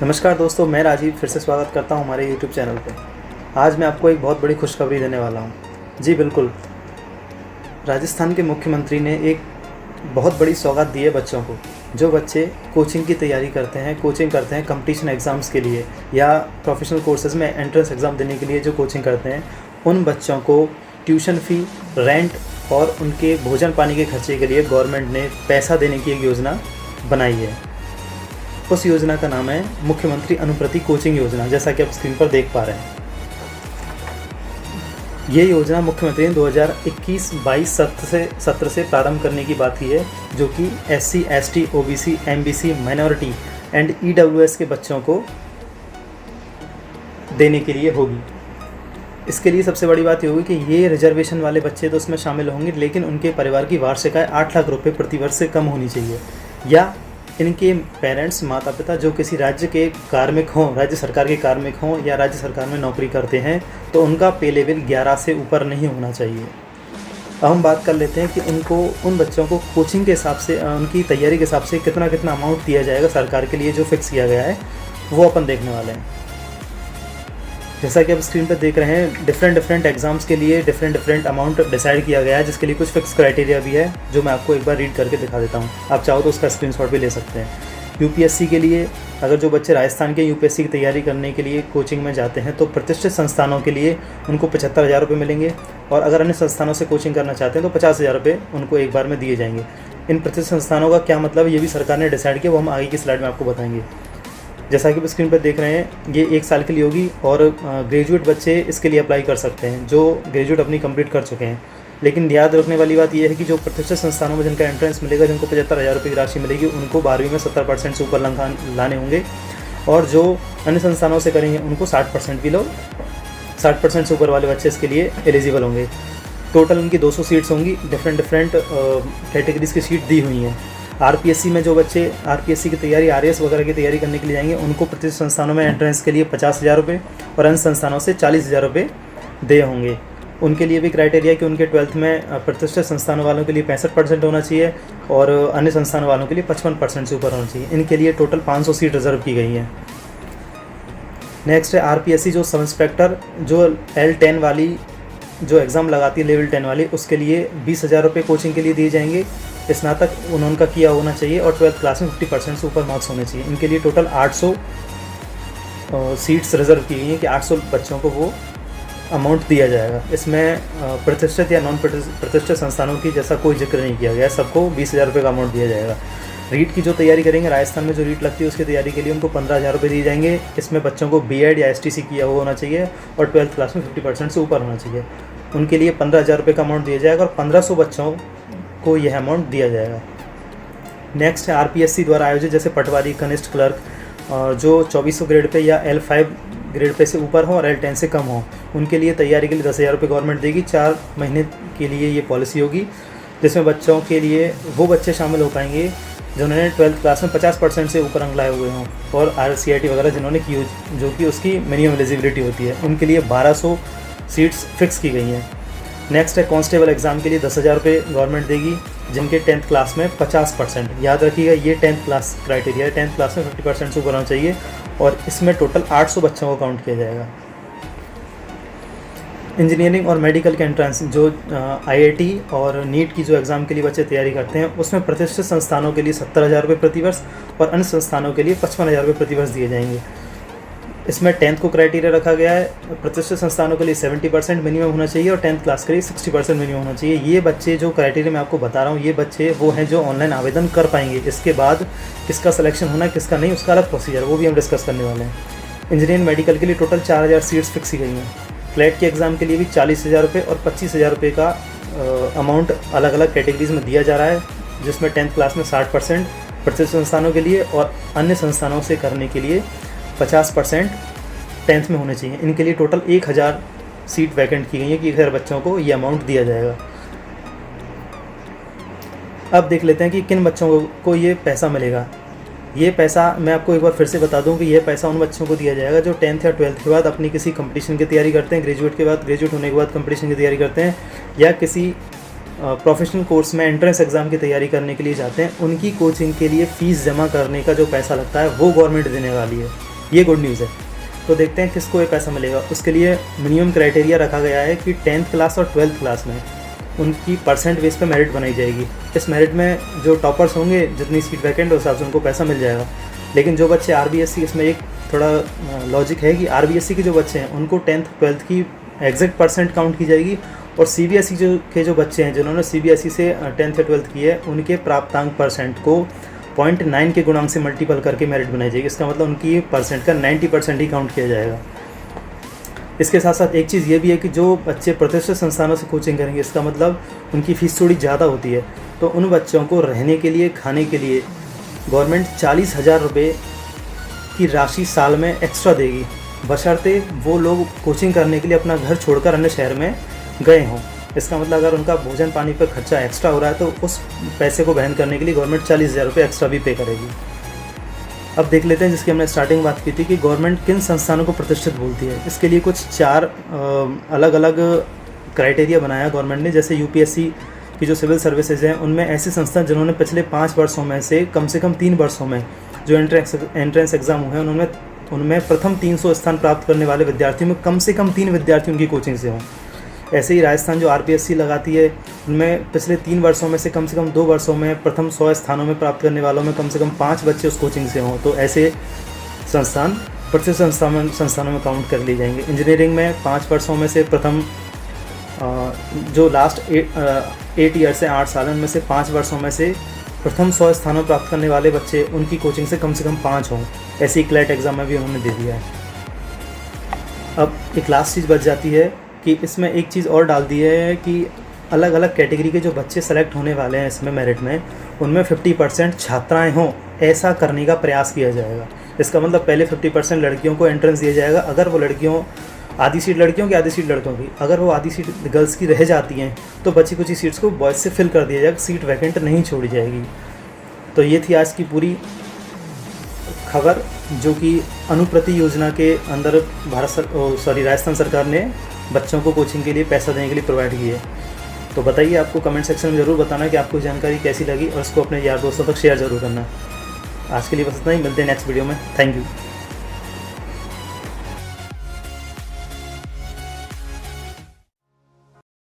नमस्कार दोस्तों, मैं राजीव फिर से स्वागत करता हूं हमारे YouTube चैनल पे। आज मैं आपको एक बहुत बड़ी खुशखबरी देने वाला हूं। जी बिल्कुल, राजस्थान के मुख्यमंत्री ने एक बहुत बड़ी सौगात दी है बच्चों को। जो बच्चे कोचिंग की तैयारी करते हैं, कोचिंग करते हैं कंपटीशन एग्ज़ाम्स के लिए या प्रोफेशनल कोर्सेज़ में एंट्रेंस एग्ज़ाम देने के लिए जो कोचिंग करते हैं, उन बच्चों को ट्यूशन फ़ी, रेंट और उनके भोजन पानी के खर्चे के लिए गवर्नमेंट ने पैसा देने की एक योजना बनाई है। उस योजना का नाम है मुख्यमंत्री अनुप्रति कोचिंग योजना, जैसा कि आप स्क्रीन पर देख पा रहे हैं। ये योजना मुख्यमंत्री ने 2021-22 सत्र से प्रारंभ करने की बात की है, जो कि SC, ST, OBC, MBC, minority and EWS के बच्चों को देने के लिए होगी। इसके लिए सबसे बड़ी बात ये होगी कि ये रिजर्वेशन वाले बच्चे तो उसमें शामिल होंगे, लेकिन उनके परिवार की वार्षिक आय 8 लाख रुपये प्रति वर्ष से कम होनी चाहिए, या इनके पेरेंट्स, माता पिता जो किसी राज्य के कार्मिक हों, राज्य सरकार के कार्मिक हों या राज्य सरकार में नौकरी करते हैं, तो उनका पे लेवल 11 से ऊपर नहीं होना चाहिए। अब हम बात कर लेते हैं कि उन बच्चों को कोचिंग के हिसाब से, उनकी तैयारी के हिसाब से कितना अमाउंट दिया जाएगा सरकार के लिए, जो फिक्स किया गया है वो अपन देखने वाले हैं। जैसा कि आप स्क्रीन पर देख रहे हैं, डिफरेंट एग्जाम्स के लिए डिफरेंट अमाउंट डिसाइड किया गया है, जिसके लिए कुछ फिक्स क्राइटेरिया भी है, जो मैं आपको एक बार रीड करके दिखा देता हूँ। आप चाहो तो उसका स्क्रीनशॉट भी ले सकते हैं। यूपीएससी के लिए, अगर जो बच्चे राजस्थान के यूपीएससी की तैयारी करने के लिए कोचिंग में जाते हैं, तो प्रतिष्ठित संस्थानों के लिए उनको 75,000 रुपये मिलेंगे, और अगर अन्य संस्थानों से कोचिंग करना चाहते हैं तो 50,000 रुपये उनको एक बार में दिए जाएंगे। इन प्रतिष्ठित संस्थानों का क्या मतलब, ये भी सरकार ने डिसाइड किया, वो हम आगे की स्लाइड में आपको बताएंगे। जैसा कि आप स्क्रीन पर देख रहे हैं, ये 1 साल के लिए होगी, और ग्रेजुएट बच्चे इसके लिए अप्लाई कर सकते हैं जो ग्रेजुएट अपनी कंप्लीट कर चुके हैं। लेकिन याद रखने वाली बात यह है कि जो प्रतिष्ठित संस्थानों में जिनका एंट्रेंस मिलेगा, जिनको 75,000 रुपये की राशि मिलेगी, उनको 12वीं में 70% से ऊपर लाने होंगे, और जो अन्य संस्थानों से करेंगे उनको 60% भी 60% से ऊपर वाले बच्चे इसके लिए एलिजिबल होंगे। टोटल उनकी 200 सीट्स होंगी, डिफरेंट कैटेगरीज़ की सीट दी हुई हैं। आरपीएससी में जो बच्चे आरपीएससी की तैयारी, आरएएस वगैरह की तैयारी करने के लिए जाएंगे, उनको प्रतिष्ठित संस्थानों में एंट्रेंस के लिए 50,000 रुपये और अन्य संस्थानों से 40,000 रुपये दे होंगे। उनके लिए भी क्राइटेरिया कि उनके 12th में प्रतिष्ठित संस्थानों वालों के लिए 65% होना चाहिए और अन्य संस्थानों वालों के लिए 55% से ऊपर होना चाहिए। इनके लिए टोटल 500 सीट रिजर्व की गई हैं। नेक्स्ट है आरपीएससी, जो सब इंस्पेक्टर जो L10 वाली जो एग्ज़ाम लगाती है, लेवल 10 वाली, उसके लिए 20,000 रुपये कोचिंग के लिए दिए जाएंगे। स्नातक उन्होंने किया होना चाहिए और 12th क्लास में 50% से ऊपर मार्क्स होने चाहिए। इनके लिए टोटल 800 सीट्स रिजर्व की गई हैं कि 800 बच्चों को वो अमाउंट दिया जाएगा। इसमें प्रतिष्ठित या नॉन प्रतिष्ठित संस्थानों की जैसा कोई जिक्र नहीं किया गया है, सबको 20,000 रुपये का अमाउंट दिया जाएगा। रीट की जो तैयारी करेंगे, राजस्थान में जो रीट लगती है उसकी तैयारी के लिए उनको 15,000 रुपये दिए जाएंगे। इसमें बच्चों को बीएड या एसटीसी किया हुआ होना चाहिए और 12th क्लास में 50% से ऊपर होना चाहिए। उनके लिए 15,000 रुपये का अमाउंट दिया जाएगा और 1,500 बच्चों को यह अमाउंट दिया जाएगा। नेक्स्ट है आरपीएससी द्वारा आयोजित, जैसे पटवारी, कनिष्ठ क्लर्क, जो 2400 ग्रेड पे या L5 ग्रेड पे से ऊपर हो और L10 से कम हो, उनके लिए तैयारी के लिए 10,000 रुपये गवर्नमेंट देगी। 4 महीने के लिए ये पॉलिसी होगी, जिसमें बच्चों के लिए वो बच्चे शामिल हो पाएंगे जिन्होंने 12th क्लास में 50% से ऊपर अंक लाए हुए हों, और RCIT वगैरह जिन्होंने की हो, जो कि उसकी मिनिमम एलिजिबिलिटी होती है। उनके लिए 1200 सीट्स फिक्स की गई हैं। नेक्स्ट है कांस्टेबल एग्ज़ाम के लिए 10,000 रुपये गवर्नमेंट देगी, जिनके 10th क्लास में 50%, याद रखिएगा ये 10th क्लास क्राइटेरिया है, 10th क्लास में 50% से ऊपर होना चाहिए, और इसमें टोटल 800 बच्चों को काउंट किया जाएगा। इंजीनियरिंग और मेडिकल के एंट्रेंस, जो IIT और नीट की जो एग्ज़ाम के लिए बच्चे तैयारी करते हैं, उसमें प्रतिष्ठित संस्थानों के लिए 70,000 रुपये प्रति वर्ष और अन्य संस्थानों के लिए 55,000 रुपये प्रति वर्ष दिए जाएंगे। इसमें 10th को क्राइटेरिया रखा गया है। प्रतिष्ठित संस्थानों के लिए 70% मिनिमम होना चाहिए और 10th क्लास के लिए 60% मिनिमम होना चाहिए। ये बच्चे जो क्राइटेरिया मैं आपको बता रहा हूँ, ये बच्चे वो हैं जो ऑनलाइन आवेदन कर पाएंगे। इसके बाद किसका सिलेक्शन होना है, किसका नहीं, उसका अलग प्रोसीजर, वो भी हम डिस्कस करने वाले हैं। इंजीनियरिंग मेडिकल के लिए टोटल 4,000 सीट्स फिक्स की गई हैं। क्लैट के एग्ज़ाम के लिए भी 40,000 रुपये और 25,000 रुपये का अमाउंट अलग अलग कैटेगरीज में दिया जा रहा है, जिसमें 10th क्लास में 60% प्रतिष्ठित संस्थानों के लिए और अन्य संस्थानों से करने के लिए 50% 10th में होने चाहिए। इनके लिए टोटल 1,000 सीट वैकेंट की गई है कि 1,000 बच्चों को ये अमाउंट दिया जाएगा। अब देख लेते हैं कि किन बच्चों को ये पैसा मिलेगा। ये पैसा मैं आपको एक बार फिर से बता दूं कि यह पैसा उन बच्चों को दिया जाएगा जो 10th या 12th के बाद अपनी किसी कंपटीशन की तैयारी करते हैं, ग्रेजुएट होने के बाद कंपटीशन की तैयारी करते हैं, या किसी प्रोफेशनल कोर्स में एंट्रेंस एग्ज़ाम की तैयारी करने के लिए जाते हैं। उनकी कोचिंग के लिए फ़ीस जमा करने का जो पैसा लगता है वो गवर्नमेंट देने वाली है। ये गुड न्यूज़ है। तो देखते हैं किसको ये पैसा मिलेगा। उसके लिए मिनिमम क्राइटेरिया रखा गया है कि 10th क्लास और 12th क्लास में उनकी परसेंट बेस पे मेरिट बनाई जाएगी। इस मेरिट में जो टॉपर्स होंगे, जितनी सीट वैकेंट हो, हिसाब से उनको पैसा मिल जाएगा। लेकिन जो बच्चे आरबीएससी, इसमें एक थोड़ा लॉजिक है कि आरबीएससी के जो बच्चे हैं उनको 10th 12th की एग्जैक्ट परसेंट काउंट की जाएगी, और सीबीएसई के जो बच्चे हैं जिन्होंने सीबीएसई से 10th या 12th की है, उनके प्राप्तांक परसेंट को 0.9 के गुणांक से मल्टीपल करके मेरिट बनाई जाएगी। इसका मतलब उनकी परसेंट का 90% ही काउंट किया जाएगा। इसके साथ साथ एक चीज़ ये भी है कि जो बच्चे प्रतिष्ठित संस्थानों से कोचिंग करेंगे, इसका मतलब उनकी फ़ीस थोड़ी ज़्यादा होती है, तो उन बच्चों को रहने के लिए, खाने के लिए गवर्नमेंट 40,000 रुपये की राशि साल में एक्स्ट्रा देगी, बशर्ते वो लोग कोचिंग करने के लिए अपना घर छोड़कर अन्य शहर में गए हों। इसका मतलब अगर उनका भोजन पानी पर खर्चा एक्स्ट्रा हो रहा है तो उस पैसे को वहन करने के लिए गवर्नमेंट 40,000 रुपये एक्स्ट्रा भी पे करेगी। अब देख लेते हैं जिसकी हमने स्टार्टिंग बात की थी कि गवर्नमेंट किन संस्थानों को प्रतिष्ठित बोलती है। इसके लिए कुछ 4 अलग अलग क्राइटेरिया बनाया गवर्नमेंट ने। जैसे यूपीएससी की जो सिविल सर्विसेज हैं, उनमें ऐसे संस्थान जिन्होंने पिछले 5 वर्षों में से कम 3 वर्षों में जो एंट्रेंस एग्ज़ाम हुए हैं, उनमें प्रथम 300 स्थान प्राप्त करने वाले विद्यार्थियों में कम से कम 3 विद्यार्थी उनकी कोचिंग से हों। ऐसे ही राजस्थान जो आरपीएससी लगाती है, उनमें पिछले 3 वर्षों में से कम 2 वर्षों में प्रथम 100 स्थानों में प्राप्त करने वालों में कम से कम 5 बच्चे उस कोचिंग से हों। तो ऐसे संस्थान प्रतिष्ठित संस्थानों में काउंट कर लिए जाएंगे। इंजीनियरिंग में 5 वर्षों में से प्रथम जो लास्ट 8 ईयर्स है, 8 साल, उनमें से 5 वर्षों में से प्रथम 100 स्थानों प्राप्त करने वाले बच्चे उनकी कोचिंग से कम 5 हों। ऐसे ही क्लैट एग्ज़ाम में भी उन्होंने दे दिया है। अब एक लास्ट चीज़ बच जाती है कि इसमें एक चीज़ और डाल दी है कि अलग अलग कैटेगरी के जो बच्चे सेलेक्ट होने वाले हैं इसमें मेरिट में, उनमें 50% छात्राएं हों, ऐसा करने का प्रयास किया जाएगा। इसका मतलब पहले 50% लड़कियों को एंट्रेंस दिया जाएगा। अगर वो लड़कियों, आधी सीट लड़कियों की, आधी सीट लड़कों की, अगर वो आधी सीट गर्ल्स की रह जाती हैं तो बची कुछ सीट्स को बॉयज़ से फिल कर दिया जाएगा, सीट वैकेंट नहीं छोड़ी जाएगी। तो ये थी आज की पूरी खबर, जो कि अनुप्रति योजना के अंदर राजस्थान सरकार ने बच्चों को कोचिंग के लिए पैसा देने के लिए प्रोवाइड की है। तो बताइए, आपको कमेंट सेक्शन में ज़रूर बताना कि आपको जानकारी कैसी लगी, और उसको अपने यार दोस्तों तक शेयर ज़रूर करना। आज के लिए बस इतना ही, मिलते हैं नेक्स्ट वीडियो में। Thank you.